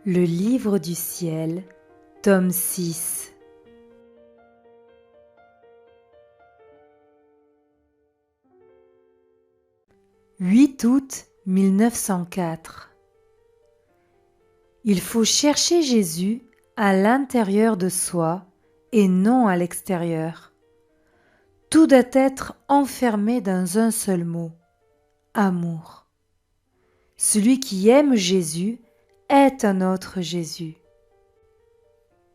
Le livre du ciel, tome 6. « 8 août 1904. Il faut chercher Jésus à l'intérieur de soi et non à l'extérieur. Tout doit être enfermé dans un seul mot, amour. Celui qui aime Jésus est un autre Jésus.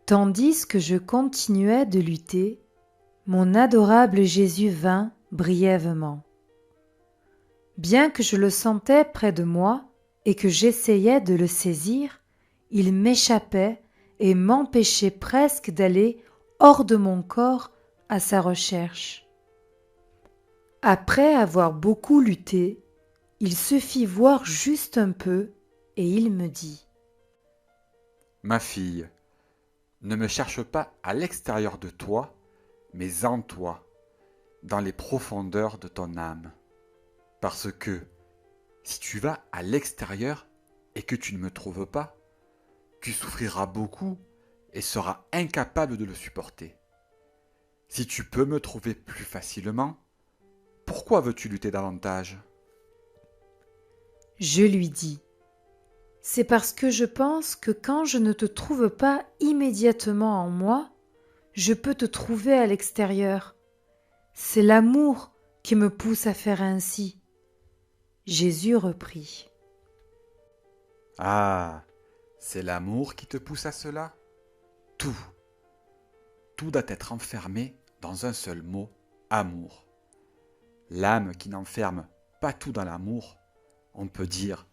Tandis que je continuais de lutter, mon adorable Jésus vint brièvement. Bien que je le sentais près de moi et que j'essayais de le saisir, il m'échappait et m'empêchait presque d'aller hors de mon corps à sa recherche. Après avoir beaucoup lutté, il se fit voir juste un peu et il me dit : « Ma fille, ne me cherche pas à l'extérieur de toi, mais en toi, dans les profondeurs de ton âme. Parce que, si tu vas à l'extérieur et que tu ne me trouves pas, tu souffriras beaucoup et seras incapable de le supporter. Si tu peux me trouver plus facilement, pourquoi veux-tu lutter davantage ? » Je lui dis : c'est parce que je pense que quand je ne te trouve pas immédiatement en moi, je peux te trouver à l'extérieur. C'est l'amour qui me pousse à faire ainsi. Jésus reprit : Ah, c'est l'amour qui te pousse à cela ? Tout doit être enfermé dans un seul mot, amour. L'âme qui n'enferme pas tout dans l'amour, on peut dire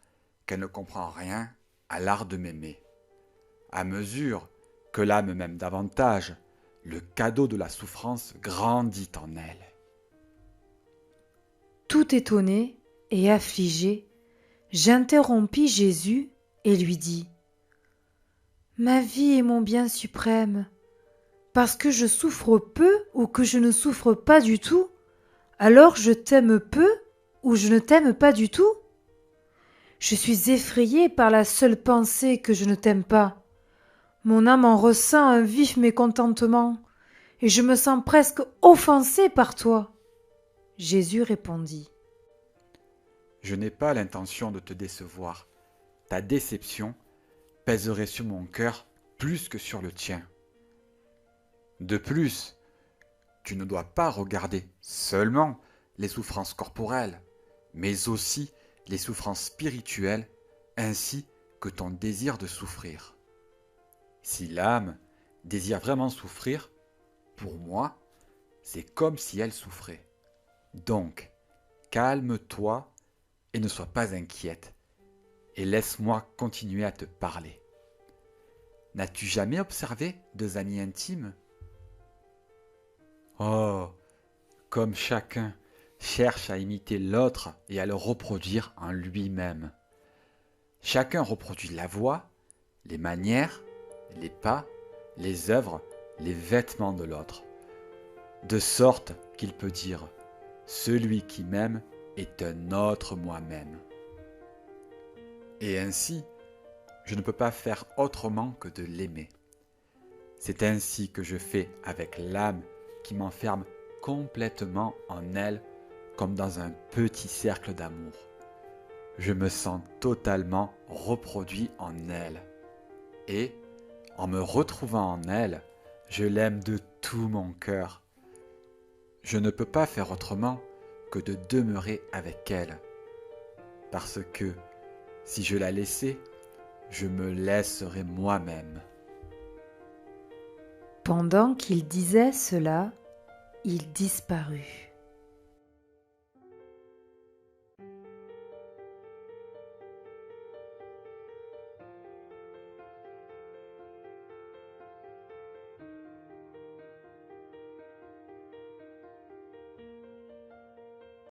qu'elle ne comprend rien à l'art de m'aimer. À mesure que l'âme m'aime davantage, le cadeau de la souffrance grandit en elle. Tout étonné et affligé, j'interrompis Jésus et lui dis : ma vie est mon bien suprême. Parce que je souffre peu ou que je ne souffre pas du tout, alors je t'aime peu ou je ne t'aime pas du tout ? Je suis effrayée par la seule pensée que je ne t'aime pas. Mon âme en ressent un vif mécontentement, et je me sens presque offensée par toi. Jésus répondit : Je n'ai pas l'intention de te décevoir. Ta déception pèserait sur mon cœur plus que sur le tien. De plus, tu ne dois pas regarder seulement les souffrances corporelles, mais aussi les souffrances spirituelles ainsi que ton désir de souffrir. Si l'âme désire vraiment souffrir, pour moi, c'est comme si elle souffrait. Donc, calme-toi et ne sois pas inquiète, et laisse-moi continuer à te parler. N'as-tu jamais observé deux amis intimes ? Oh, comme chacun cherche à imiter l'autre et à le reproduire en lui-même. Chacun reproduit la voix, les manières, les pas, les œuvres, les vêtements de l'autre, de sorte qu'il peut dire « Celui qui m'aime est un autre moi-même ». Et ainsi, je ne peux pas faire autrement que de l'aimer. C'est ainsi que je fais avec l'âme qui m'enferme complètement en elle comme dans un petit cercle d'amour. Je me sens totalement reproduit en elle. Et, en me retrouvant en elle, je l'aime de tout mon cœur. Je ne peux pas faire autrement que de demeurer avec elle. Parce que, si je la laissais, je me laisserais moi-même. Pendant qu'il disait cela, il disparut.